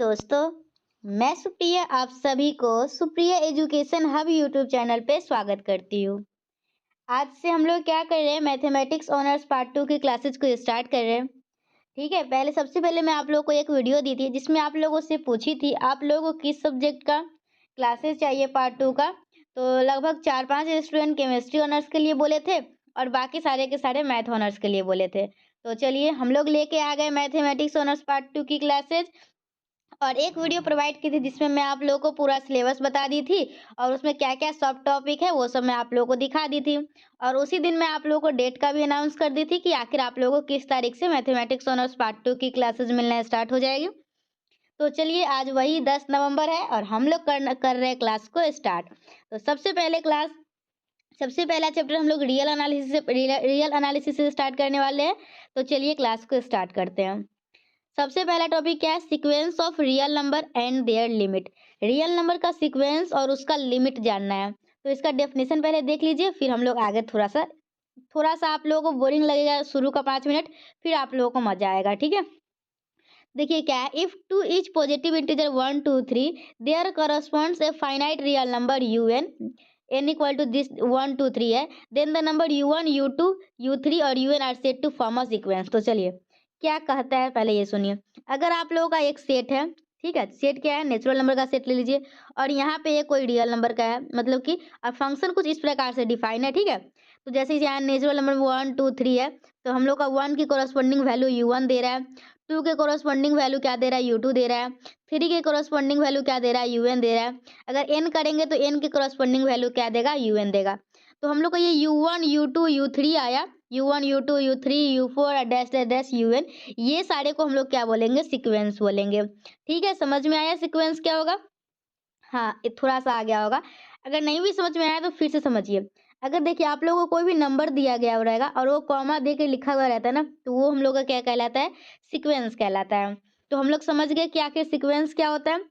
दोस्तों, मैं सुप्रिया आप सभी को Supriya education hub YouTube channel पे स्वागत करती हूँ। आज से हम लोग क्या कर रहे हैं, मैथमेटिक्स ऑनर्स पार्ट 2 की क्लासेस को स्टार्ट कर रहे हैं। ठीक है, सबसे पहले मैं आप लोगों को एक वीडियो दी थी जिसमें आप लोगों से पूछी थी आप लोगों को किस सब्जेक्ट का क्लासेस चाहिए पार्ट 2 का। तो लगभग 4-5 स्टूडेंट केमिस्ट्री ऑनर्स के लिए बोले थे और बाकी सारे के सारे मैथ ऑनर्स के लिए बोले थे। तो चलिए हम लोग लेके आ गए मैथमेटिक्स ऑनर्स पार्ट 2 की क्लासेस और एक वीडियो प्रोवाइड की थी जिसमें मैं आप लोगों को पूरा सिलेबस बता दी थी और उसमें क्या-क्या सब टॉपिक है वो सब मैं आप लोगों को दिखा दी थी। और उसी दिन मैं आप लोगों को डेट का भी अनाउंस कर दी थी कि आखिर आप लोगों को किस तारीख से मैथमेटिक्स ऑनर्स पार्ट 2 की क्लासेस मिलना स्टार्ट हो जाएगी। तो चलिए आज वही 10 नवंबर है और हम लोग कर रहे हैं क्लास को स्टार्ट। तो सबसे पहला चैप्टर हम लोग रियल एनालिसिस से स्टार्ट करने वाले हैं। तो चलिए क्लास को स्टार्ट करते हैं। सबसे पहला टॉपिक क्या है, sequence of real number and their limit. Real number का सीक्वेंस और उसका लिमिट जानना है। तो इसका डेफिनेशन पहले देख लीजिए, फिर हम लोग आगे थोड़ा सा आप लोगों को बोरिंग लगेगा शुरू का 5 मिनट, फिर आप लोगों को मजा आएगा। ठीक है, देखिए क्या है, if to each positive integer 1 2 3 there corresponds a finite real number n equal to this 1 2 3 है, then the number u1 u2 u3 और un are set to form a sequence. तो चलिए क्या कहता है पहले ये सुनिए। अगर आप लोगों का एक सेट है, ठीक है, सेट क्या है, नेचुरल नंबर का सेट ले लीजिए और यहाँ पे ये कोई रियल नंबर का है, मतलब कि अब फंक्शन कुछ इस प्रकार से डिफाइन है। ठीक है, तो जैसे यहाँ नेचुरल नंबर 1 2 3 है, तो हम लोग का 1 की कोरस्पॉन्डिंग वैल्यू u1 दे रहा है, 2 के कोरस्पॉन्डिंग वैल्यू क्या दे रहा है, u2 दे रहा है, 3 के कोरस्पॉन्डिंग वैल्यू क्या दे रहा है, un दे रहा है। अगर n करेंगे तो n के कोरस्पॉन्डिंग वैल्यू क्या देगा, un देगा। तो हम लोग का ये u1 u2 u3 आया, u1 u2 u3 u4 dash dash dash un, ये सारे को हम लोग क्या बोलेंगे, सीक्वेंस बोलेंगे। ठीक है, समझ में आया सीक्वेंस क्या होगा। हाँ, ये थोड़ा-सा आ गया होगा। अगर नहीं भी समझ में आया तो फिर से समझिए। अगर देखिए आप लोगों को कोई भी नंबर दिया गया हुआ रहेगा और वो कॉमा दे के लिखा हुआ रहता है ना, तो वो हम लोग का क्या कहलाता है, सीक्वेंस कहलाता है। तो हम लोग समझ गए कि आखिर सीक्वेंस क्या होता है।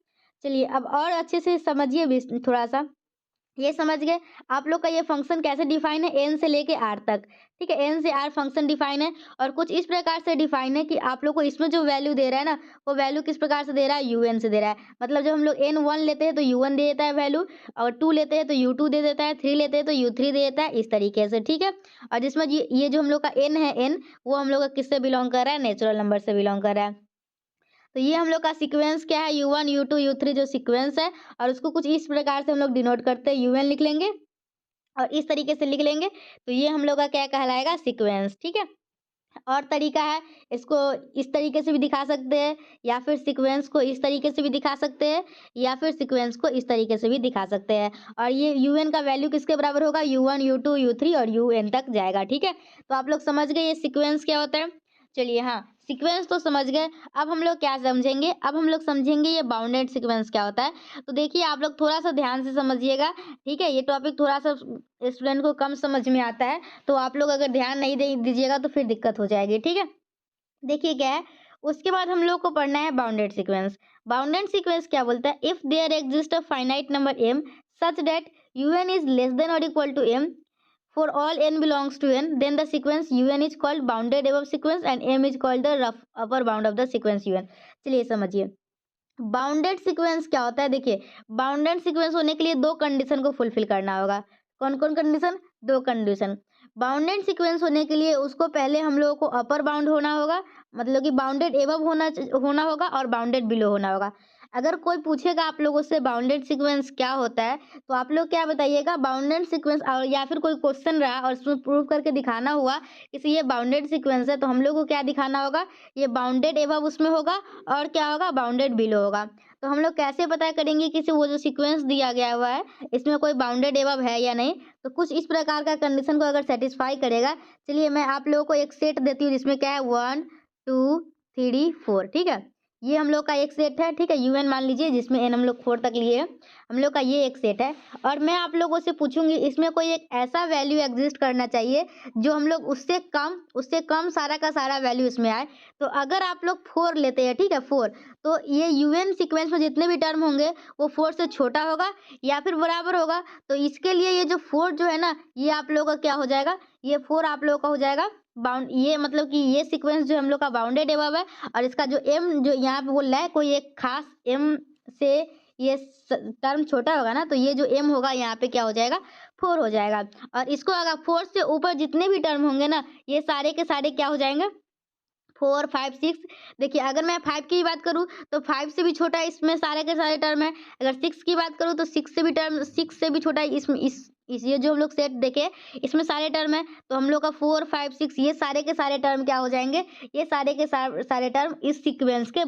चलिए अब और अच्छे से समझिए भी थोड़ा-सा। ये समझ गए आप लोग का ये फंक्शन कैसे डिफाइन है, एन से लेके आर तक। ठीक है, एन से आर फंक्शन डिफाइन है और कुछ इस प्रकार से डिफाइन है कि आप लोग को इसमें जो वैल्यू दे रहा है ना, वो वैल्यू किस प्रकार से दे रहा है, यूएन से दे रहा है। मतलब जब हम लोग एन 1 लेते हैं तो यू1 दे देता है वैल्यू, और 2 लेते हैं तो यू2 दे देता है, 3 लेते हैं तो यू3 दे देता है, इस तरीके से। ठीक है, और जिसमें ये जो हम लोग का एन है, एन वो हम लोग का किससे बिलोंग कर रहा है, नेचुरल नंबर से बिलोंग कर रहा है। तो ये हम लोग का सीक्वेंस क्या है, u1 u2 u3 जो सीक्वेंस है, और उसको कुछ इस प्रकार से हम लोग डिनोट करते हैं, यूएन लिख लेंगे और इस तरीके से लिख लेंगे। तो ये हम लोग का क्या कहलाएगा, सीक्वेंस। ठीक है, और तरीका है, इसको इस तरीके से भी दिखा सकते हैं या फिर सीक्वेंस को इस तरीके से भी दिखा सकते हैं या फिर सीक्वेंस को इस तरीके से भी दिखा सकते हैं। और ये un का वैल्यू किसके बराबर होगा, u1 u2 u3 और un तक जाएगा। ठीक है, तो आप लोग समझ गए ये सीक्वेंस क्या होता है। चलिए हाँ, सीक्वेंस तो समझ गए। अब हम लोग क्या समझेंगे, अब हम लोग समझेंगे ये बाउंडेड सीक्वेंस क्या होता है। तो देखिए आप लोग थोड़ा सा ध्यान से समझिएगा। ठीक है, ये टॉपिक थोड़ा सा स्टूडेंट को कम समझ में आता है, तो आप लोग अगर ध्यान नहीं दे दीजिएगा तो फिर दिक्कत हो जाएगी। ठीक है, देखिए क्या है, उसके बाद हम लोग को पढ़ना है बाउंडेड सीक्वेंस। बाउंडेड सीक्वेंस क्या बोलता है, if there exist a finite number m such that un is less than or equal to m for all n belongs to n, then the sequence un is called bounded above sequence and m is called the rough upper bound of the sequence un। चलिए समझिए bounded sequence क्या होता है। देखिए bounded sequence होने के लिए दो कंडीशन को फुलफिल करना होगा। कौन कौन कंडीशन, दो कंडीशन। बाउंडेड सीक्वेंस होने के लिए उसको पहले हम लोगों को अपर बाउंड होना होगा, मतलब कि बाउंडेड एबव होना होगा और बाउंडेड बिलो होना होगा। अगर कोई पूछेगा आप लोगों से बाउंडेड सीक्वेंस क्या होता है, तो आप लोग क्या बताइएगा, बाउंडेड सीक्वेंस, और या फिर कोई क्वेश्चन रहा और उसमें प्रूव करके दिखाना हुआ कि ये बाउंडेड सीक्वेंस है, तो हम लोग को क्या दिखाना होगा, ये बाउंडेड एबव उसमें होगा और क्या होगा, बाउंडेड बिलो होगा। तो हम लोग कैसे पता करेंगे कि वो जो सीक्वेंस दिया गया हुआ है इसमें कोई बाउंडेड एबव है या नहीं। तो कुछ इस प्रकार का कंडीशन को अगर सेटिस्फाई करेगा, चलिए मैं आप लोगों को एक सेट देती हूँ जिसमें क्या है 1 2 3 4। ठीक है, ये हम लोग का एक सेट है। ठीक है, यूएन मान लीजिए जिसमें एन हम लोग 4 तक लिए हैं, हम लोग का ये एक सेट है। और मैं आप लोगों से पूछूंगी इसमें कोई एक ऐसा वैल्यू एग्जिस्ट करना चाहिए जो हम लोग उससे कम सारा का सारा वैल्यू इसमें आए। तो अगर आप लोग 4 लेते हैं, ठीक है 4, तो ये यूएन सीक्वेंस में जितने भी टर्म होंगे वो 4 से छोटा होगा या फिर बराबर होगा। तो इसके लिए ये जो 4 जो है ना, ये आप लोगों का क्या हो जाएगा, ये 4 आप लोगों का हो जाएगा बाउंड, ये मतलब कि ये सीक्वेंस जो हम लोग का बाउंडेड एबव है, और इसका जो एम जो यहाँ पे बोल रहा है कोई एक खास एम से ये टर्म छोटा होगा ना, तो ये जो एम होगा यहाँ पे क्या हो जाएगा 4 हो जाएगा। और इसको अगर 4 से ऊपर जितने भी टर्म होंगे ना, ये सारे के सारे क्या हो जाएंगे 4 5 6। देखिए अगर मैं 5 की बात करूँ तो 5 से भी छोटा इसमें सारे के सारे टर्म है। अगर 6 की बात करूँ तो 6 से भी टर्म 6 से भी छोटा है। इसमें इस ये जो हम लोग सेट देखे इसमें सारे टर्म है, तो हम लोग का 4 5 6 ये सारे के सारे टर्म क्या हो जाएंगे, ये सारे के सारे टर्म इस सीक्वेंस के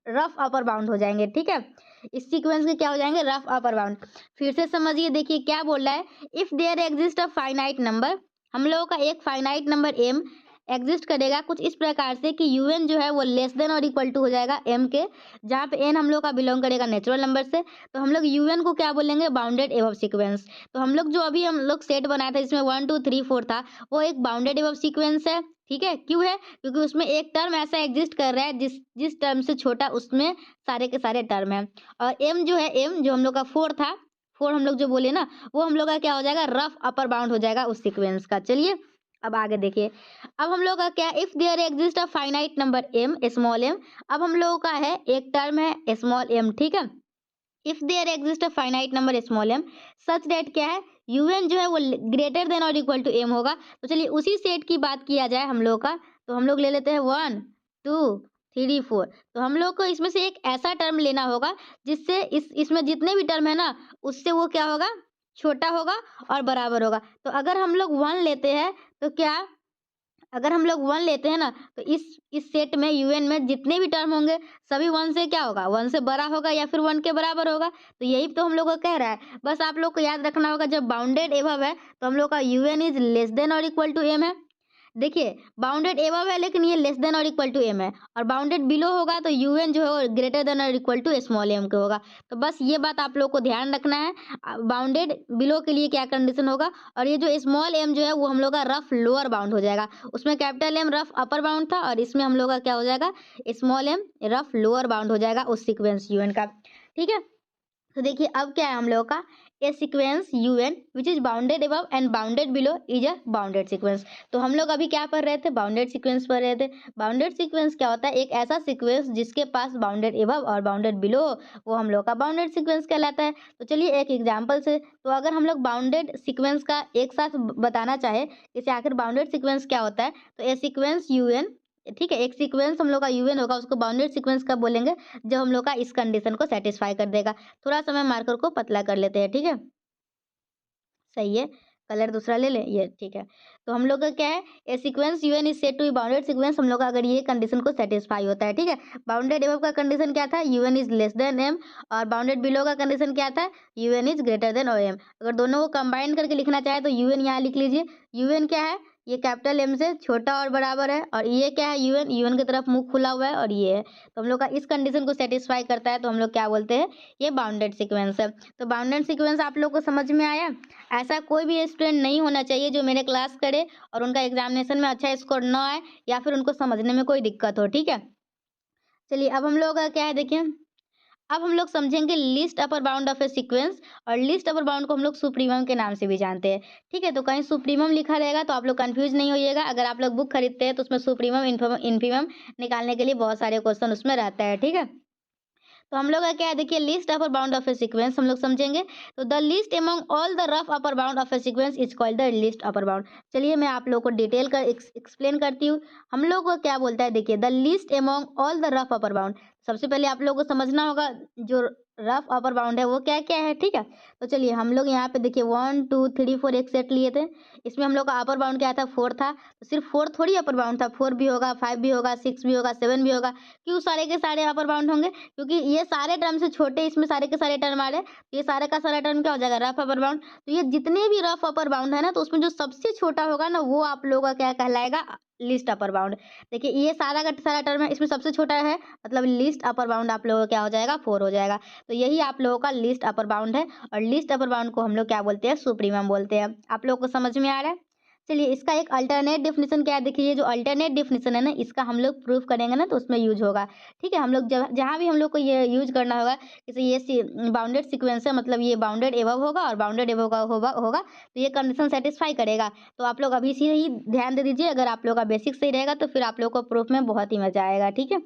रफ अपर बाउंड हो जाएंगे। ठीक है, इस सीक्वेंस के क्या हो जाएंगे रफ अपर बाउंड। फिर से समझिए, देखिए क्या बोल रहा है, if there exist a finite number, हम लोगों का एक फाइनाइट नंबर एम एग्जिस्ट करेगा कुछ इस प्रकार से कि यूएन जो है वो लेस देन और इक्वल टू हो जाएगा एम के, जहाँ पे एन हम लोग का बिलोंग करेगा नेचुरल नंबर से, तो हम लोग यूएन को क्या बोलेंगे बाउंडेड एबव सीक्वेंस। तो हम लोग जो अभी हम लोग सेट बनाया था जिसमें 1 2 3 4 था, वो एक बाउंडेड एबव सीक्वेंस है। ठीक है, क्यों है, क्योंकि उसमें एक टर्म ऐसा एग्जिस्ट कर रहा है जिस टर्म से छोटा उसमें सारे के सारे टर्म है। और एम जो है, एम जो हम लोग का 4 था, 4 हम लोग जो बोले ना, वो हम लोग का क्या हो जाएगा रफ अपर बाउंड हो जाएगा उस सीक्वेंस का। चलिए अब आगे देखिए, अब हम लोग का क्या, if there exist a finite number m small m, अब हम लोगों का है एक टर्म है स्मॉल एम। ठीक है, if there exist a finite number small m such that क्या है यूएन जो है वो ग्रेटर देन और इक्वल टू एम होगा। तो चलिए उसी सेट की बात किया जाए हम लोग का, तो हम लोग ले लेते हैं 1 2 3 4। तो हम लोग को इसमें से एक ऐसा टर्म लेना होगा जिससे इसमें जितने भी टर्म है ना उससे वो क्या होगा छोटा होगा और बराबर होगा। तो अगर हम लोग 1 लेते हैं तो क्या, अगर हम लोग 1 लेते हैं ना, तो इस सेट में यूएन में जितने भी टर्म होंगे सभी 1 से क्या होगा 1 से बड़ा होगा या फिर 1 के बराबर होगा। तो यही तो हम लोग को कह रहा है, बस आप लोग को याद रखना होगा जब बाउंडेड एबव है तो हम लोग का यूएन इज लेस देन और इक्वल टू एम है। देखिए बाउंडेड एबव है लेकिन ये लेस देन और इक्वल टू एम है, और बाउंडेड बिलो होगा तो यूएन जो है वो ग्रेटर देन और इक्वल टू स्मॉल एम के होगा। तो बस ये बात आप लोग को ध्यान रखना है, बाउंडेड बिलो के लिए क्या कंडीशन होगा। और ये जो स्मॉल एम जो है वो हम लोग का रफ लोअर बाउंड हो जाएगा, उसमें capital M rough upper bound था और इसमें हम लोग का क्या हो जाएगा small m rough lower bound हो जाएगा उस सीक्वेंस यूएन का। ठीक है, तो देखिए अब क्या है हम लोगों का a sequence U N which is bounded above and bounded below is a bounded sequence. तो हम लोग अभी क्या पढ़ रहे थे बाउंडेड सीक्वेंस पढ़ रहे थे। बाउंडेड सीक्वेंस क्या होता है, एक ऐसा सीक्वेंस जिसके पास बाउंडेड अबव और बाउंडेड बिलो, वो हम लोग का बाउंडेड सीक्वेंस कहलाता है। तो चलिए एक एग्जांपल से, तो अगर हम लोग बाउंडेड सीक्वेंस का एक साथ बताना चाहे जैसे आखिर बाउंडेड सीक्वेंस क्या होता है, तो ए सीक्वेंस यूएन, ठीक है, एक सीक्वेंस हम लोग का यूएन होगा उसको बाउंडेड सीक्वेंस कब बोलेंगे, जब हम लोग का इस कंडीशन को सेटिस्फाई कर देगा। थोड़ा सा मैं मार्कर को पतला कर लेते हैं। ठीक है, सही है, कलर दूसरा ले लें, ये ठीक है। तो हम लोग का क्या है, a sequence U N is set to be bounded sequence, हम लोग का अगर ये कंडीशन को सेटिस्फाई होता है। ठीक है, बाउंडेड एबव का कंडीशन क्या था, u n is less than M, और बाउंडेड बिलो का कंडीशन क्या था, यूएन इज ग्रेटर देन और एम। अगर दोनों को कंबाइन करके लिखना चाहे तो यूएन यहाँ लिख लीजिए, यूएन क्या है, ये कैपिटल एम से छोटा और बराबर है, और ये क्या है यूएन, यूएन की तरफ मुंह खुला हुआ है, और ये है, तो हम लोग का इस कंडीशन को सेटिस्फाई करता है तो हम लोग क्या बोलते हैं, ये बाउंडेड सीक्वेंस है। तो बाउंडेड सीक्वेंस आप लोग को समझ में आया। ऐसा कोई भी स्टूडेंट नहीं होना चाहिए जो मेरे क्लास करे और उनका एग्जामिनेशन में अच्छा स्कोर ना आए या फिर उनको समझने में कोई दिक्कत हो। ठीक है, चलिए अब हम लोग का क्या है देखिए, अब हम लोग समझेंगे list upper bound of a sequence, और लिस्ट अपर बाउंड को हम लोग सुप्रीमम के नाम से भी जानते हैं। ठीक है, तो कहीं सुप्रीमम लिखा रहेगा तो आप लोग कंफ्यूज नहीं होइएगा। अगर आप लोग बुक खरीदते हैं तो उसमें सुप्रीमम इन्फीमम निकालने के लिए बहुत सारे क्वेश्चन उसमें रहता है। ठीक है, तो हम लोग का क्या है देखिए, list upper bound of a sequence हम लोग समझेंगे। तो the list among all the rough upper bound of a sequence is called the list upper bound. चलिए मैं आप लोग को डिटेल कर एक्सप्लेन करती हूँ। हम लोग को क्या बोलता है देखिए, the list among all the rough upper bound, सबसे पहले आप लोग को समझना होगा जो रफ अपर बाउंड है वो क्या क्या है। ठीक है, तो चलिए हम लोग यहाँ पे देखिए 1 2 3 4 एक सेट लिए थे, इसमें हम लोग का अपर बाउंड क्या था 4 था, तो सिर्फ 4 थोड़ी अपर बाउंड था, 4 भी होगा 5 भी होगा 6 भी होगा 7 भी होगा। क्यों सारे के सारे अपर बाउंड होंगे, क्योंकि ये सारे टर्म से छोटे इसमें सारे के सारे टर्म आ रहे हैं, तो ये सारे का सारा टर्म क्या हो जाएगा रफ अपर बाउंड। तो ये जितने भी रफ अपर बाउंड है ना, तो उसमें जो सबसे छोटा होगा ना वो आप लोगों का क्या कहलाएगा लिस्ट अपर बाउंड। देखिए ये सारा का सारा टर्म है, इसमें सबसे छोटा है मतलब लिस्ट अपर बाउंड आप लोगों का क्या हो जाएगा 4 हो जाएगा। तो यही आप लोगों का लिस्ट अपर बाउंड है, और लिस्ट अपर बाउंड को हम लोग क्या बोलते हैं सुप्रीमम बोलते हैं। आप लोगों को समझ में आ रहा है। चलिए इसका एक अल्टरनेट डेफिनेशन क्या है, देखिए ये जो अल्टरनेट डेफिनेशन है ना, इसका हम लोग प्रूफ करेंगे ना तो उसमें यूज होगा। ठीक है, हम लोग जब जहाँ भी हम लोग को ये यूज करना होगा, जैसे ये बाउंडेड सीक्वेंस है, मतलब ये बाउंडेड एबव होगा और बाउंडेड एबव का होगा तो ये कंडीशन सेटिस्फाई करेगा। तो आप लोग अभी से ही ध्यान दे दीजिए, अगर आप लोग का बेसिक सही रहेगा तो फिर आप लोग को प्रूफ में बहुत ही मजा आएगा। ठीक है,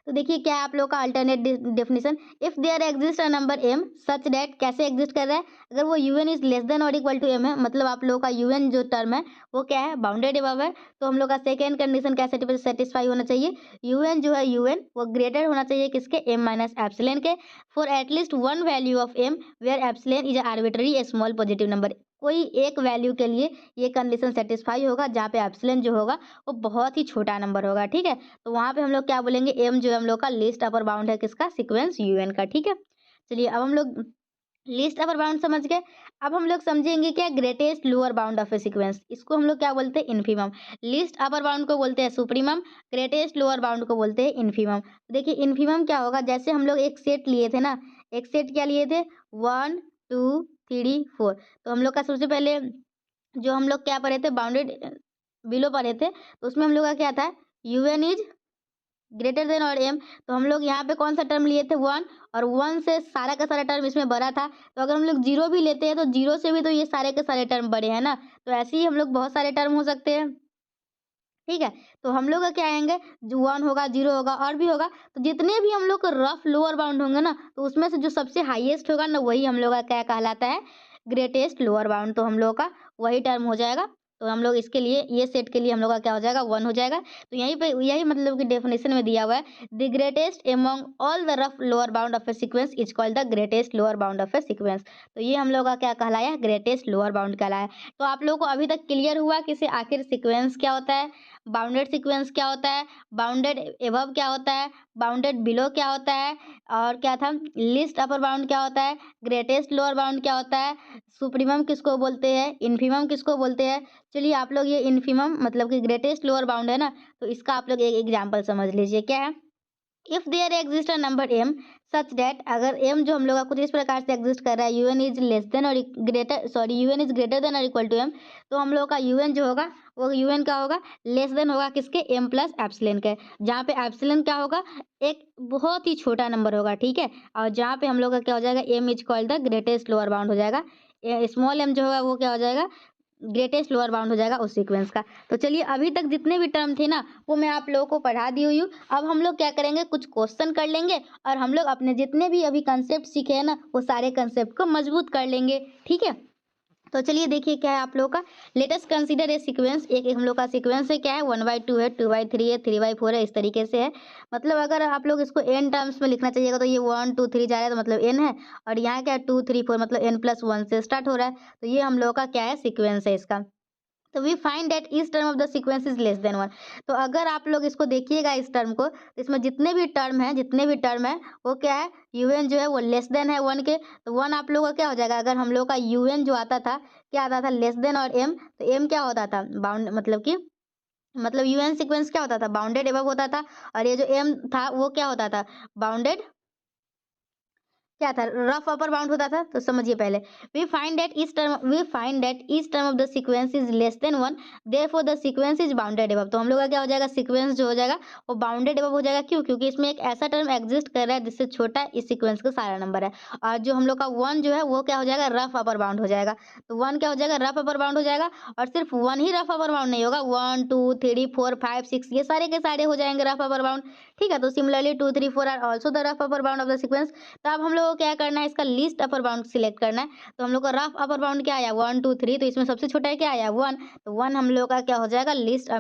तो देखिए क्या है आप लोग का alternate definition, if there exist a number m such that, कैसे एग्जिस्ट कर रहा है, अगर वो un इज लेस देन और इक्वल टू m है, मतलब आप लोग का un जो टर्म है वो क्या है, बाउंडेड एबव है, तो हम लोग का सेकेंड कंडीशन क्या सेटिस्फाई होना चाहिए, un जो है un वो ग्रेटर होना चाहिए किसके, m माइनस एप्सिलॉन के, for at least one value of m where epsilon is arbitrary small positive number, कोई एक वैल्यू के लिए ये कंडीशन सेटिस्फाई होगा जहाँ पे एप्सिलॉन जो होगा वो बहुत ही छोटा नंबर होगा। ठीक है, तो वहाँ पे हम लोग क्या बोलेंगे, एम जो है हम लोग का लिस्ट अपर बाउंड है किसका, सीक्वेंस यूएन का। ठीक है, चलिए अब हम लोग लिस्ट अपर बाउंड समझ गए। अब हम लोग समझेंगे क्या, greatest lower bound of a sequence, इसको हम लोग क्या बोलते हैं, इन्फीमम। लिस्ट अपर बाउंड को बोलते हैं सुप्रीमम, ग्रेटेस्ट लोअर बाउंड को बोलते हैं इन्फीमम। देखिए इन्फीमम क्या होगा, जैसे हम लोग एक सेट लिए थे ना, एक सेट क्या लिए थे, 1 2 3 4, तो हम लोग का सबसे पहले जो हम लोग क्या पढ़े थे, बाउंडेड बिलो पढ़े थे, तो उसमें हम लोग का क्या था, यूएन इज ग्रेटर देन और एम, तो हम लोग यहाँ पे कौन सा टर्म लिए थे, 1, और 1 से सारा का सारा टर्म इसमें बड़ा था, तो अगर हम लोग 0 भी लेते हैं तो 0 से भी तो ये सारे के सारे टर्म बड़े हैं ना, तो ऐसे ही हम लोग बहुत सारे टर्म हो सकते हैं। ठीक है, तो हम लोग का क्या आएंगे, जो 1 होगा, 0 होगा और भी होगा, तो जितने भी हम लोग को रफ लोअर बाउंड होंगे ना, तो उसमें से जो सबसे हाईएस्ट होगा ना, वही हम लोग का क्या कहलाता है, ग्रेटेस्ट लोअर बाउंड, तो हम लोग का वही टर्म हो जाएगा। तो हम लोग इसके लिए, ये सेट के लिए हम लोग का क्या हो जाएगा, 1 हो जाएगा। तो यहीं पे यही मतलब कि डेफिनेशन में दिया हुआ है, the greatest among all the rough lower bound of a sequence is called the greatest lower bound of a sequence, तो ये हम लोग का क्या कहलाया, ग्रेटेस्ट लोअर बाउंड कहलाया। तो आप लोगों को अभी तक क्लियर हुआ कि आखिर सीक्वेंस क्या होता है, बाउंडेड सीक्वेंस क्या होता है, बाउंडेड एबव क्या होता है, बाउंडेड बिलो क्या होता है, और क्या था, लिस्ट अपर बाउंड क्या होता है, ग्रेटेस्ट लोअर बाउंड क्या होता है, सुप्रीमम किसको बोलते हैं, इन्फीमम किसको बोलते हैं। चलिए आप लोग ये इन्फीमम मतलब कि ग्रेटेस्ट लोअर बाउंड है ना, तो इसका आप लोग एक एग्जाम्पल समझ लीजिए, क्या है, if there exist a number m such that, अगर m जो हम लोग का कुछ इस प्रकार से एग्जिस्ट कर रहा है, un इज लेस देन और greater, sorry un is greater than और इक्वल टू m, तो हम लोग का un जो होगा वो un क्या होगा, लेस देन होगा किसके, m प्लस एप्सिलॉन के, जहाँ पे एप्सिलॉन क्या होगा, एक बहुत ही छोटा नंबर होगा। ठीक है, और जहाँ पे हम लोग का क्या हो जाएगा, m is called the greatest lower bound हो जाएगा, स्मॉल m जो होगा वो क्या हो जाएगा, ग्रेटेस्ट लोअर बाउंड हो जाएगा उस सीक्वेंस का। तो चलिए अभी तक जितने भी टर्म थे ना, वो मैं आप लोगों को पढ़ा दी हुई हूँ। अब हम लोग क्या करेंगे, कुछ क्वेश्चन कर लेंगे और हम लोग अपने जितने भी अभी कंसेप्ट सीखे हैं ना, वो सारे कंसेप्ट को मजबूत कर लेंगे। ठीक है, तो चलिए देखिए क्या है आप लोग का, let us consider a sequence, एक हम लोग का सीक्वेंस है, क्या है, 1/2 है, 2/3 है, 3/4 है, इस तरीके से है। मतलब अगर आप लोग इसको n टर्म्स में लिखना चाहिएगा तो ये 1 2 3 जा रहा है, तो मतलब n है, और यहाँ क्या है 2 3 4, मतलब n+1 से स्टार्ट हो रहा है, तो ये हम लोग का क्या है, सीक्वेंस है इसका। तो we find that each term of the sequence is less than 1, तो अगर आप लोग इसको देखिएगा इस टर्म को, तो इसमें जितने भी टर्म है वो क्या है, un जो है वो लेस देन है 1 के, तो 1 आप लोग का क्या हो जाएगा, अगर हम लोग का un जो आता था, क्या आता था, लेस देन और m, तो m क्या होता था, बाउंड, मतलब कि मतलब un सीक्वेंस क्या होता था, बाउंडेड एबव होता था, और ये जो m था वो क्या होता था, बाउंडेड क्या था, रफ अपर बाउंड होता था। तो समझिए पहले, we find that each term of the sequence is less than 1, therefore the sequence is bounded above, तो हम लोग का क्या हो जाएगा, सीक्वेंस जो हो जाएगा वो बाउंडेड अबव हो जाएगा। क्यों, क्योंकि इसमें एक ऐसा टर्म एग्जिस्ट कर रहा है जिससे छोटा इस सीक्वेंस का सारा नंबर है, और जो हम लोग का 1 जो है वो क्या हो जाएगा, रफ अपर बाउंड हो जाएगा। तो 1 क्या हो जाएगा, रफ अपर बाउंड हो जाएगा, और सिर्फ 1 ही रफ अपर बाउंड नहीं होगा, 1 2 3 4 5 6 ये सारे के सारे हो जाएंगे रफ अपर बाउंड। ठीक है, तो similarly 2 3 4 are also the rough upper bound of the sequence. तो अब हम लोग को क्या करना है, इसका लीस्ट अपर बाउंड सिलेक्ट करना है। तो हम लोग का रफ अपर बाउंड क्या आया, 1 2 3, तो इसमें सबसे छोटा है क्या आया, 1, तो 1 हम लोग का क्या हो जाएगा, लिस्ट।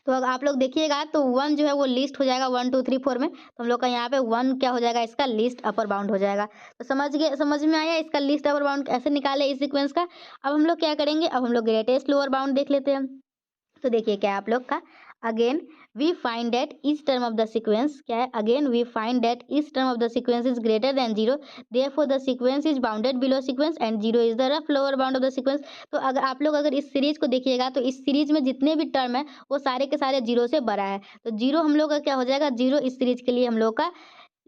तो अगर आप लोग देखिएगा तो 1 जो है वो लिस्ट हो जाएगा 1 2 3 4 में, तो हम लोग का यहाँ पे 1 क्या हो जाएगा, इसका लिस्ट अपर बाउंड हो जाएगा। तो समझ में आया इसका लिस्ट अपर बाउंड कैसे निकाले इस सीक्वेंस का। अब हम लोग क्या करेंगे, अब हम लोग ग्रेटेस्ट लोअर बाउंड देख लेते हैं। तो देखिए क्या है आप लोग का, again we find that each term of the sequence, क्या है, again we find that each term of the sequence is greater than 0, therefore the sequence is bounded below sequence and 0 is the rough lower bound of the sequence. तो अगर आप लोग अगर इस series को देखिएगा तो इस सीरीज में जितने भी टर्म है वो सारे के सारे 0 से बड़ा है, तो 0 हम लोग का क्या हो जाएगा, 0 इस सीरीज के लिए हम लोग का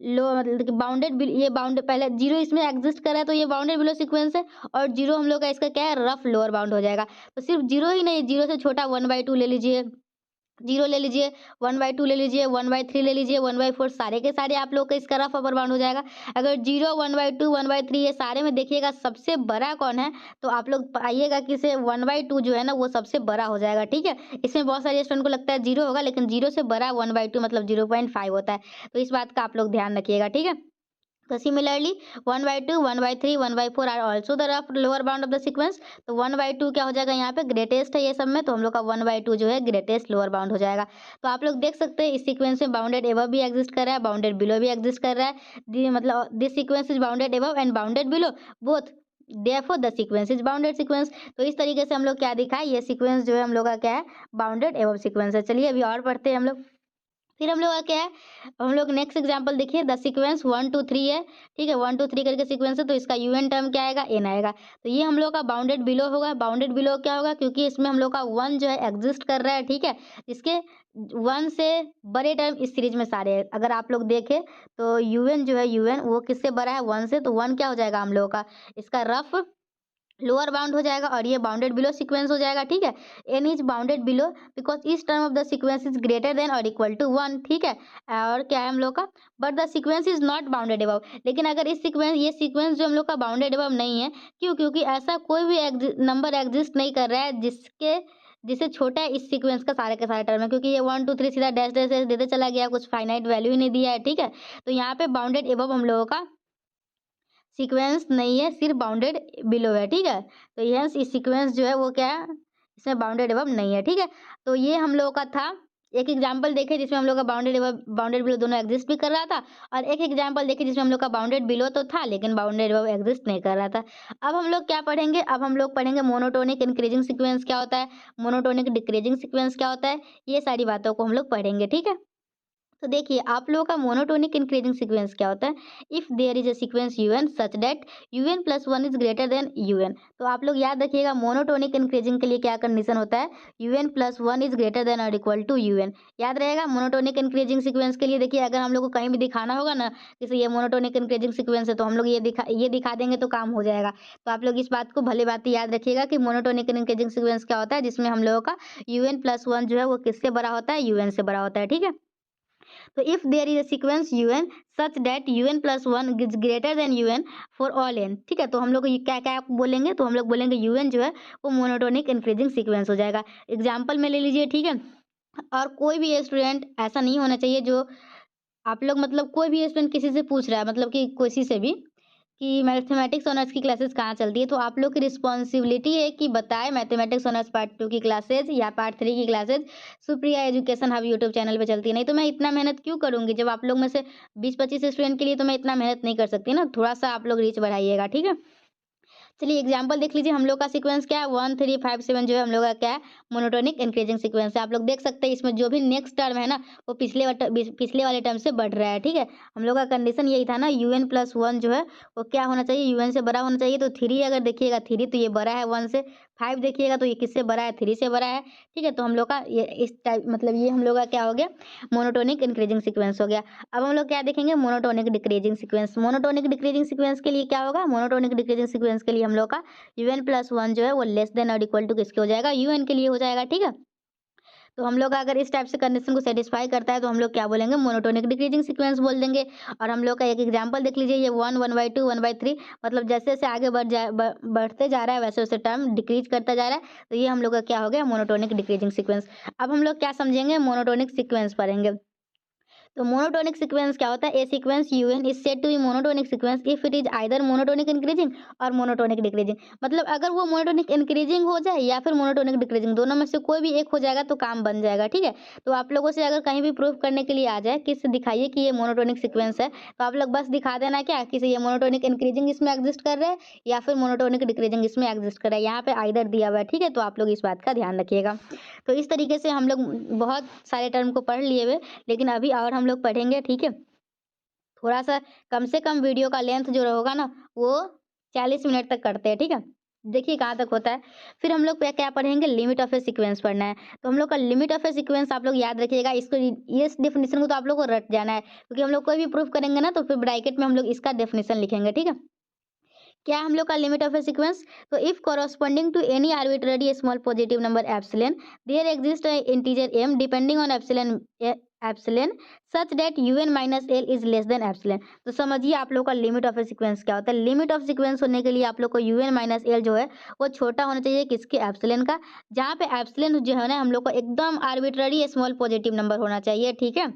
लो मतलब कि बाउंडेड ये बाउंड पहले जीरो इसमें एग्जिस्ट कर रहा है तो ये बाउंडेड बिलो सीक्वेंस है, और जीरो हम लोग का इसका क्या है, रफ लोअर बाउंड हो जाएगा। तो सिर्फ जीरो ही नहीं, जीरो से छोटा 1/2 ले लीजिए, जीरो ले लीजिए, 1/2 ले लीजिए, 1/3 ले लीजिए, 1/4, सारे के सारे आप लोग का इसका रफ अपर बाउंड हो जाएगा। अगर जीरो, 1/2, 1/3 ये सारे में देखिएगा सबसे बड़ा कौन है, तो आप लोग पाइएगा कि इसे 1/2 जो है ना वो सबसे बड़ा हो जाएगा, ठीक है। इसमें बहुत सारे स्टूडेंट को लगता है जीरो होगा, लेकिन जीरो से बड़ा 1/2 मतलब 0.5 होता है। तो इस बात का आप लोग ध्यान रखिएगा, ठीक है। तो similarly 1/2, 1/3, 1/4 are also the rough lower bound of the sequence. तो 1/2 क्या हो जाएगा, यहाँ पे ग्रेटेस्ट है ये सब में, तो हम लोग का 1/2 जो है ग्रेटेस्ट लोअर बाउंड हो जाएगा। तो आप लोग देख सकते हैं इस सीक्वेंस में बाउंडेड एबव भी एग्जिस्ट कर रहा है, बाउंडेड बिलो भी एग्जिस्ट कर रहा है। मतलब this sequence is bounded above and bounded below both, therefore the sequence is bounded sequence. तो इस तरीके से हम लोग क्या दिखा है, ये सीक्वेंस जो है हम लोग का क्या है, बाउंडेड एबव सीक्वेंस है। चलिए अभी और पढ़ते हैं हम लोग। फिर हम लोग का क्या है, हम लोग नेक्स्ट एग्जांपल देखिए, द सीक्वेंस 1 2 3 है, ठीक है। 1 2 3 करके सीक्वेंस है, तो इसका यूएन टर्म क्या आएगा, एन आएगा। तो ये हम लोग का बाउंडेड बिलो होगा। बाउंडेड बिलो क्या होगा, क्योंकि इसमें हम लोग का 1 जो है एग्जिस्ट कर रहा है, ठीक है। इसके 1 से बड़े टर्म इस सीरीज में सारे हैं। अगर आप लोग देखें तो यूएन जो है, यूएन वो किससे बड़ा है, 1 से, तो 1 क्या हो जाएगा हम लोगों का, इसका रफ लोअर बाउंड हो जाएगा, और ये बाउंडेड बिलो सीक्वेंस हो जाएगा, ठीक है। N is bounded below because each term of the sequence is greater than और इक्वल टू 1, ठीक है। और क्या है हम लोग का, but the sequence is not bounded above. लेकिन अगर इस सीक्वेंस, ये सीक्वेंस जो हम लोग का बाउंडेड अबव नहीं है, क्यों, क्योंकि ऐसा कोई भी नंबर एग्जिस्ट नहीं कर रहा है जिससे छोटा है इस सीक्वेंस का सारे के सारे टर्म है, क्योंकि ये 1 2 3 सीधा डैश डैश डैश देते चला गया, कुछ फाइनाइट वैल्यू ही नहीं दिया है, ठीक है। तो यहाँ पे बाउंडेड अबव हम लोगों का सीक्वेंस नहीं है, सिर्फ बाउंडेड बिलो है, ठीक है। तो यस इस सीक्वेंस जो है वो क्या है, इसमें बाउंडेड अबव नहीं है, ठीक है। तो ये हम लोगों का था एक एग्जांपल देखे जिसमें हम लोग का बाउंडेड अबव बाउंडेड बिलो दोनों एग्जिस्ट भी कर रहा था, और एक एग्जांपल देखे जिसमें हम लोग का बाउंडेड बिलो तो था लेकिन बाउंडेड अबव एग्जिस्ट नहीं कर रहा था। अब हम लोग क्या पढ़ेंगे, अब हम लोग पढ़ेंगे मोनोटोनिक इंक्रीजिंग सीक्वेंस क्या होता है, मोनोटोनिक डिक्रीजिंग सीक्वेंस क्या होता है, ये सारी बातों को हम लोग पढ़ेंगे, ठीक है। तो देखिए आप लोगों का मोनोटोनिक इंक्रीजिंग सीक्वेंस क्या होता है, if there is a sequence u n such that u n plus 1 is greater than u n. तो आप लोग याद रखिएगा मोनोटोनिक इंक्रीजिंग के लिए क्या कंडीशन होता है, UN plus 1 is greater than और इक्वल टू यूएन। याद रहेगा मोनोटोनिक इंक्रीजिंग सीक्वेंस के लिए। देखिए अगर हम लोग को कहीं भी दिखाना होगा ना, जैसे ये मोनोटोनिक इंक्रीजिंग सीक्वेंस है, तो हम लोग ये दिखा देंगे तो काम हो जाएगा। तो आप लोग इस बात को भले बात याद रखिएगा कि मोनोटोनिक इंक्रीजिंग सीक्वेंस क्या होता है, जिसमें हम लोगों का यूएन प्लस 1 जो है वो किससे बड़ा होता है, यूएन से बड़ा होता है, ठीक है। तो if there is a sequence un such that un plus 1 is greater than un for all n, ठीक है। तो हम लोग ये क्या क्या बोलेंगे, तो हम लोग बोलेंगे un जो है वो मोनोटोनिक इंक्रीजिंग सीक्वेंस हो जाएगा। एग्जाम्पल में ले लीजिए, ठीक है। और कोई भी स्टूडेंट ऐसा नहीं होना चाहिए जो आप लोग मतलब कोई भी स्टूडेंट किसी से पूछ रहा है, मतलब कि किसी से भी कि मैथमेटिक्स ऑनर्स की क्लासेस कहाँ चलती है, तो आप लोग की रिस्पॉन्सिबिलिटी है कि बताएं मैथमेटिक्स ऑनर्स पार्ट 2 की क्लासेज या पार्ट 3 की classes Supriya education hub YouTube channel पे चलती है। नहीं तो मैं इतना मेहनत क्यों करूंगी, जब आप लोग में से 20-25 स्टूडेंट के लिए तो मैं इतना मेहनत नहीं कर सकती ना। थोड़ा सा आप लोग रीच बढ़ाइएगा, ठीक है। चलिए एग्जांपल देख लीजिए, हम लोग का सीक्वेंस क्या है, 1 3 5 7 जो है हम लोग का क्या है, मोनोटोनिक इंक्रीजिंग सीक्वेंस है। आप लोग देख सकते हैं इसमें जो भी नेक्स्ट टर्म है ना वो पिछले वाले टर्म से बढ़ रहा है, ठीक है। हम लोग का कंडीशन यही था ना, यूएन प्लस 1 जो है वो क्या होना चाहिए, यूएन से बड़ा होना चाहिए। तो 3 अगर देखिएगा 3 तो ये बड़ा है 1 से, 5 देखिएगा तो ये किससे बड़ा है, 3 से बड़ा है, ठीक है। तो हम लोग का ये इस टाइप मतलब ये हम लोग का क्या हो गया, मोनोटोनिक इंक्रीजिंग सीक्वेंस हो गया। अब हम लोग क्या देखेंगे, monotonic decreasing sequence. Monotonic decreasing sequence के लिए क्या होगा, मोनोटोनिक डिक्रीजिंग सीक्वेंस के लिए हम लोग का un प्लस 1 जो है वो लेस देन और इक्वल टू किसके हो जाएगा, un के लिए हो जाएगा, ठीक है। तो हम लोग अगर इस टाइप से कंडीशन को सेटिस्फाई करता है तो हम लोग क्या बोलेंगे, मोनोटोनिक डिक्रीजिंग सीक्वेंस बोल देंगे। और हम लोग का एक एग्जांपल देख लीजिए, ये 1 1/2 1/3 मतलब जैसे जैसे आगे बढ़ते जा रहा है वैसे वैसे टर्म डिक्रीज करता जा रहा है। तो ये हम लोग का क्या हो गया, मोनोटोनिक डिक्रीजिंग सीक्वेंस। अब हम लोग क्या समझेंगे, मोनोटोनिक सीक्वेंस पढ़ेंगे। तो मोनोटोनिक सीक्वेंस क्या होता है, a sequence U N is said to be monotonic sequence if it is either monotonic increasing और मोनोटोनिक डिक्रीजिंग। मतलब अगर वो मोनोटोनिक इंक्रीजिंग हो जाए या फिर मोनोटोनिक डिक्रीजिंग, दोनों में से कोई भी एक हो जाएगा तो काम बन जाएगा, ठीक है। तो आप लोगों से अगर कहीं भी प्रूफ करने के लिए आ जाए कि इससे दिखाइए कि ये मोनोटोनिक सीक्वेंस है, तो आप लोग बस दिखा देना क्या कि ये मोनोटोनिक इंक्रीजिंग इसमें एग्जिस्ट कर रहा है या फिर मोनोटोनिक डिक्रीजिंग इसमें एग्जिस्ट कर रहा है। यहाँ पे आइदर दिया हुआ है, ठीक है। तो आप लोग इस बात का ध्यान रखिएगा। तो इस तरीके से हम लोग बहुत सारे टर्म को पढ़ लिए हुए, लेकिन अभी और हम लोग पढ़ेंगे, ठीक है। थोड़ा सा कम से कम वीडियो का लेंथ जो होगा ना वो 40 मिनट तक करते हैं, ठीक है। देखिए कहाँ तक होता है। फिर हम लोग क्या क्या पढ़ेंगे, लिमिट ऑफ ए सीक्वेंस पढ़ना है। तो हम लोग का लिमिट ऑफ ए सीक्वेंस आप लोग याद रखिएगा, इसको इस डेफिनेशन को तो आप लोग को रट जाना है, क्योंकि हम लोग कोई भी प्रूफ करेंगे ना तो फिर ब्रैकेट में हम लोग इसका डेफिनेशन लिखेंगे, ठीक है। क्या हम लोग का लिमिट ऑफ ए सीक्वेंस, तो if corresponding to any arbitrary small positive number epsilon there exist integer m depending on epsilon such that un minus l is less than epsilon. तो समझिए आप लोग का लिमिट ऑफ ए सीक्वेंस क्या होता है। Limit of sequence होने के लिए आप लोग को un माइनस एल जो है वो छोटा होना चाहिए किसके, एप्सिलॉन का, जहाँ पे एप्सिलॉन जो है ना हम लोग को एकदम आर्बिट्ररी स्मॉल पॉजिटिव नंबर होना चाहिए, ठीक है।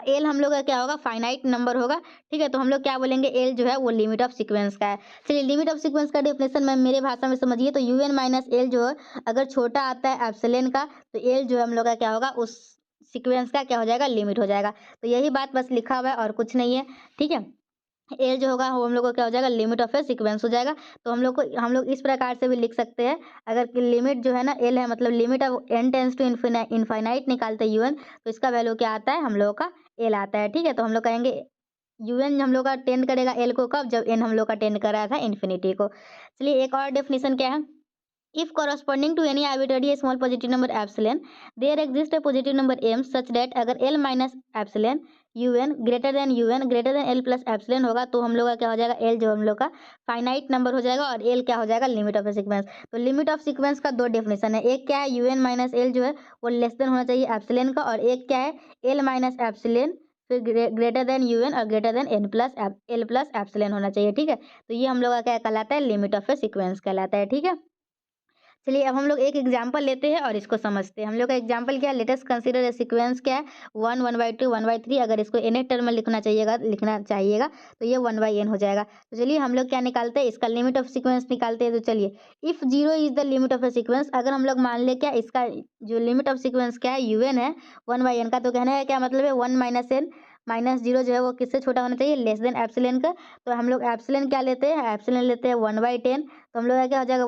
एल हम लोग का क्या होगा, फाइनाइट नंबर होगा, ठीक है। तो हम लोग क्या बोलेंगे, एल जो है वो लिमिट ऑफ सीक्वेंस का है। चलिए लिमिट ऑफ सीक्वेंस का डेफिनेशन मैं मेरे भाषा में समझिए, तो यू एन माइनस एल जो है अगर छोटा आता है एप्सिलॉन का, तो एल जो है हम लोग का क्या होगा, उस सीक्वेंस का क्या हो जाएगा, लिमिट हो जाएगा। तो यही बात बस लिखा हुआ है और कुछ नहीं है, ठीक है। एल जो होगा वो हम लोग को क्या हो जाएगा, लिमिट ऑफ ए सीक्वेंस हो जाएगा। तो हम लोग इस प्रकार से भी लिख सकते हैं, अगर लिमिट जो है ना एल है, मतलब limit of n tends to infinite निकालते हैं यूएन, तो इसका वैल्यू क्या आता है, हम लोग का एल आता है, ठीक है। तो हम लोग कहेंगे यूएन हम लोग का टेंड करेगा एल को कब, जब एन हम लोग का टेंड कर रहा था इन्फिनिटी को। चलिए एक और डेफिनेशन क्या है, if corresponding to any arbitrary small positive number epsilon there exists a positive number m such that अगर l minus epsilon un greater than l plus epsilon होगा, तो हम लोग का क्या हो जाएगा, l जो हम लोग का फाइनाइट नंबर हो जाएगा और l क्या हो जाएगा, लिमिट ऑफ ए सीक्वेंस। तो लिमिट ऑफ सीक्वेंस का दो डेफिनेशन है, एक क्या है un माइनस एल जो है वो लेस देन होना चाहिए एप्सिलॉन का, और एक क्या है l माइनस एप्सिलॉन फिर ग्रेटर देन un और greater than L plus epsilon होना चाहिए, ठीक है। तो ये हम लोग का क्या कहलाता है, लिमिट ऑफ ए सीक्वेंस कहलाता है, ठीक है। चलिए अब हम लोग एक एग्जाम्पल लेते हैं और इसको समझते हैं। हम लोग का एग्जाम्पल क्या है, let us consider a sequence क्या है, 1 1/2 1/3। अगर इसको एन टर्म में लिखना चाहिएगा तो ये 1/n हो जाएगा। तो चलिए हम लोग क्या निकालते हैं, इसका लिमिट ऑफ सीक्वेंस निकालते हैं। तो चलिए if zero is the limit of a sequence, अगर हम लोग मान ले क्या इसका जो लिमिट ऑफ सीक्वेंस क्या है यूएन है 1/n का, तो कहने का क्या मतलब है 1 माइनस एन माइनस जीरो जो है वो किससे छोटा होना चाहिए, लेस देन एप्सिलॉन का। तो हम लोग एप्सिलॉन क्या लेते हैं, एप्सिलॉन लेते हैं 1/10। तो हम लोग का क्या हो जाएगा,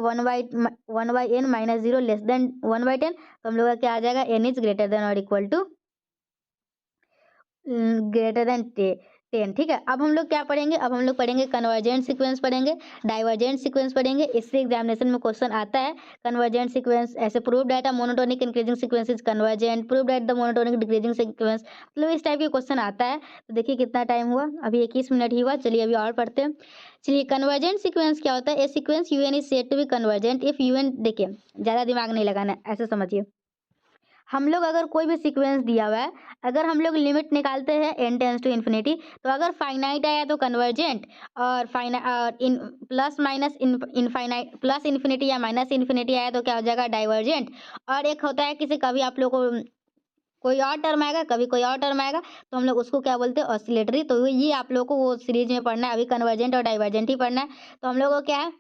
1/n minus zero less than 1/10। तो हम लोग का क्या आ जाएगा, n इज ग्रेटर देन और इक्वल टू ग्रेटर देन 10, ठीक है। अब हम लोग क्या पढ़ेंगे, अब हम लोग पढ़ेंगे कन्वर्जेंट सीक्वेंस पढ़ेंगे, डाइवर्जेंट सीक्वेंस पढ़ेंगे। इससे एग्जामिनेशन में क्वेश्चन आता है कन्वर्जेंट सीक्वेंस ऐसे, prove that a monotonic increasing sequence is convergent, prove that the monotonic decreasing sequence, मतलब इस टाइप के क्वेश्चन आता है। तो देखिए कितना टाइम हुआ, अभी 21 मिनट ही हुआ। चलिए अभी और पढ़ते हैं। चलिए कन्वर्जेंट सीक्वेंस क्या होता है, a sequence U N is said to be convergent if U N, देखिए ज़्यादा दिमाग नहीं लगाना, ऐसे समझिए। हम लोग अगर कोई भी सीक्वेंस दिया हुआ है, अगर हम लोग लिमिट निकालते हैं n टेंस टू इन्फिनिटी, तो अगर फाइनाइट आया तो कन्वर्जेंट, और इन plus minus infinite plus infinity या माइनस इन्फिनिटी आया तो क्या हो जाएगा, डाइवर्जेंट। और एक होता है किसी, कभी आप लोग को कोई और टर्म आएगा, कभी कोई और टर्म आएगा, तो हम लोग उसको क्या बोलते हैं, ऑसिलेटरी। तो ये आप लोग को वो सीरीज में पढ़ना है, अभी कन्वर्जेंट और डाइवर्जेंट ही पढ़ना है। तो हम लोग को क्या है,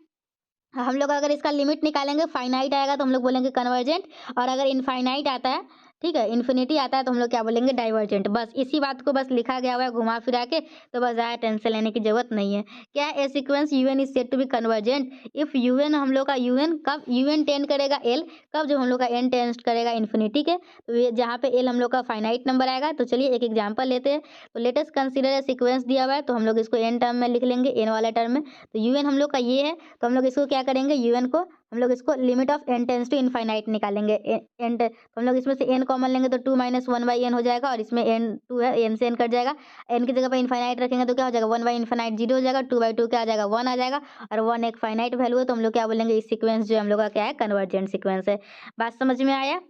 हम लोग अगर इसका लिमिट निकालेंगे, फाइनाइट आएगा तो हम लोग बोलेंगे कन्वर्जेंट, और अगर इनफाइनाइट आता है, ठीक है, इन्फिनिटी आता है, तो हम लोग क्या बोलेंगे, डाइवर्जेंट। बस इसी बात को बस लिखा गया हुआ है घुमा फिरा के, तो बस ज़्यादा टेंशन लेने की जरूरत नहीं है। क्या है, a sequence U N is said to be convergent if U N, हम लोग का यूएन कब, यूएन टेंड करेगा एल कब, जब हम लोग का एन टेंड करेगा इन्फिनिटी के। तो ये जहाँ पे एल हम लोग का फाइनाइट नंबर आएगा। तो चलिए एक एग्जाम्पल लेते हैं। तो let us consider a sequence दिया हुआ है, तो हम लोग इसको एन टर्म में लिख लेंगे, एन वाला टर्म में। तो यूएन हम लोग का ये है, तो हम लोग इसको क्या करेंगे, यूएन को हम लोग इसको limit of n tends to infinite निकालेंगे। एन तो हम लोग इसमें से एन कॉमन लेंगे तो 2 माइनस 1/n हो जाएगा, और इसमें एन 2 है, एन से एन कट जाएगा। एन की जगह पर इनफाइनाइट रखेंगे तो क्या हो जाएगा, 1/इनफाइनाइट 0 हो जाएगा, 2/2 क्या आ जाएगा, 1 आ जाएगा, और 1 एक फाइनाइट वैल्यू है। तो हम लोग क्या बोलेंगे, इस सीक्वेंस जो हम लोग का क्या है, कन्वर्जेंट सीक्वेंस है। बात समझ में आया,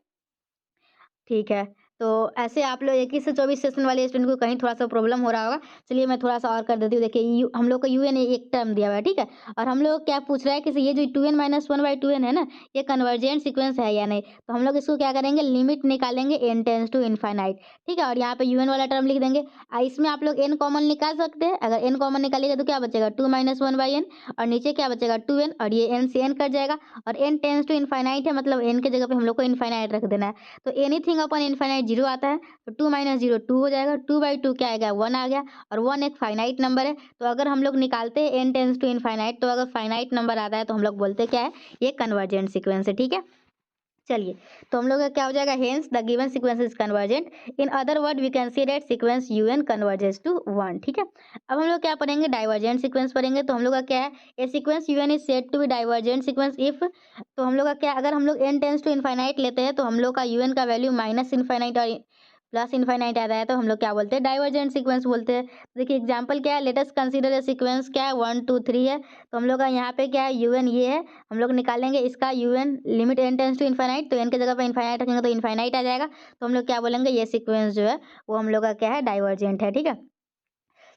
ठीक है। तो ऐसे आप लोग 21 से 24 सेशन वाले स्टूडेंट को कहीं थोड़ा-सा प्रॉब्लम हो रहा होगा। चलिए मैं थोड़ा-सा और कर देती हूँ। देखिए यू हम लोग का यूएन एक टर्म दिया हुआ है, ठीक है? और हम लोग क्या पूछ रहा है कि ये जो 2n माइनस 1/2n है ना, ये कन्वर्जेंट सीक्वेंस है या नहीं? तो हम लोग इसको क्या करेंगे, लिमिट निकालेंगे n टेंड्स टू इनफाइनाइट, ठीक है? और यहाँ पे यूएन वाला टर्म लिख देंगे। इसमें आप लोग n कॉमन निकाल सकते हैं। अगर n कॉमन निकालिएगा तो क्या बचेगा, 2 माइनस 1/n, और नीचे क्या बचेगा 2n, और ये n से n कट जाएगा, और n टेंड्स टू इनफाइनाइट है, मतलब n की जगह पे हम लोग को इनफाइनाइट रख देना है। तो एनीथिंग अपॉन इनफाइनाइट 0 आता है, तो 2 माइनस 0 2 हो जाएगा, 2/2 क्या आएगा, 1 आ गया, और 1 एक फाइनाइट नंबर है। तो अगर हम लोग निकालते हैं n टेंड्स टू इनफाइनाइट, तो अगर फाइनाइट नंबर आता है तो हम लोग बोलते हैं क्या है, ये कन्वर्जेंट सीक्वेंस है, ठीक है। चलिए, तो हम लोग का क्या हो जाएगा, hence the given sequence is convergent, in other word we can see that sequence u n converges to 1। ठीक है, अब हम लोग क्या पढ़ेंगे, डाइवर्जेंट सीक्वेंस पढ़ेंगे। तो हम लोग का क्या है, a sequence U N is said to be divergent sequence if, तो हम लोग का क्या, अगर हम लोग एन टेंस टू इनफाइनाइट लेते हैं तो हम लोग का यूएन का वैल्यू माइनस इनफाइनाइट और प्लस इनफाइनाइट आता है, तो हम लोग क्या बोलते हैं, डाइवर्जेंट सीक्वेंस बोलते हैं। देखिए एग्जांपल क्या है, let us consider a sequence क्या है, 1 2 3 है, तो हम लोग का यहाँ पे क्या है, यूएन ये है, हम लोग निकालेंगे इसका u n, limit n tends to infinite, तो एन की जगह पे इनफाइनाइट रखेंगे तो इनफाइनाइट आ जाएगा, तो हम लोग क्या बोलेंगे, ये सीक्वेंस जो है वो हम लोग का क्या है, डाइवर्जेंट है। ठीक है,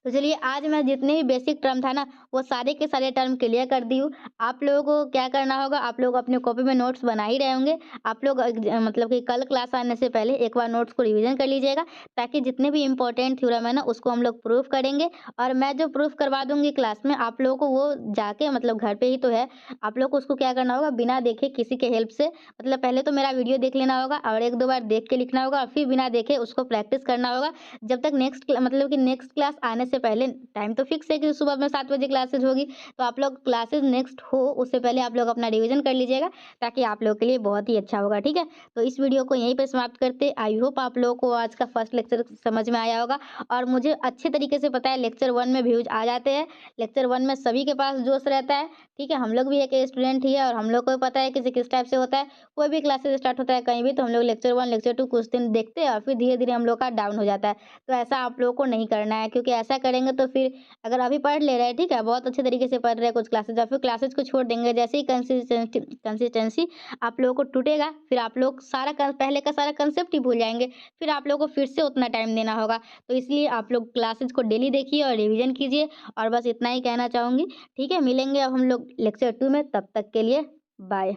तो चलिए आज मैं जितने भी बेसिक टर्म था ना वो सारे के सारे टर्म क्लियर कर दी हूँ। आप लोगों को क्या करना होगा, आप लोग अपने कॉपी में नोट्स बना ही रहे होंगे। आप लोग मतलब कि कल क्लास आने से पहले एक बार नोट्स को रिवीजन कर लीजिएगा, ताकि जितने भी इंपॉर्टेंट थ्योरम है ना उसको हम लोग प्रूफ करेंगे। और मैं जो प्रूफ करवा दूंगी क्लास में, आप लोगों को वो जाके मतलब घर पे ही तो है, आप लोग को उसको क्या करना होगा, बिना देखे किसी के हेल्प से, मतलब पहले तो मेरा वीडियो देख लेना होगा और एक दो बार देख के लिखना होगा, और फिर बिना देखे उसको प्रैक्टिस करना होगा। जब तक नेक्स्ट मतलब कि नेक्स्ट क्लास आने से पहले, टाइम तो फिक्स है कि सुबह में 7 बजे क्लासेस होगी, तो आप लोग क्लासेस नेक्स्ट हो उससे पहले आप लोग अपना रिवीजन कर लीजिएगा, ताकि आप लोगों के लिए बहुत ही अच्छा होगा। ठीक है, तो इस वीडियो को यहीं पे समाप्त करते। आई होप आप लोगों को आज का फर्स्ट लेक्चर समझ में आया होगा, और मुझे अच्छे तरीके से पता है लेक्चर 1 में व्यूज आ जाते हैं, लेक्चर 1 में सभी के पास जोश रहता है। ठीक है, हम लोग भी एक स्टूडेंट ही है और हम लोग को भी पता है कि किस टाइप से होता है। कोई भी क्लासेस स्टार्ट होता है कहीं भी, तो हम लोग लेक्चर 1 लेक्चर 2 कुछ दिन देखते हैं और फिर धीरे धीरे हम लोग का डाउन हो जाता है। तो ऐसा आप लोगों को नहीं करना है, क्योंकि ऐसा करेंगे तो फिर अगर अभी पढ़ ले रहे हैं, ठीक है, बहुत अच्छे तरीके से पढ़ रहे हैं कुछ क्लासेस, या फिर क्लासेस को छोड़ देंगे, जैसे ही कंसिस्टेंसी आप लोगों को टूटेगा, फिर आप लोग पहले का सारा कंसेप्ट ही भूल जाएंगे, फिर आप लोगों को फिर से उतना टाइम देना होगा। तो इसलिए आप लोग क्लासेस को डेली देखिए और रिविजन कीजिए, और बस इतना ही कहना चाहूँगी। ठीक है, मिलेंगे अब हम लोग लेक्चर 2 में, तब तक के लिए बाय।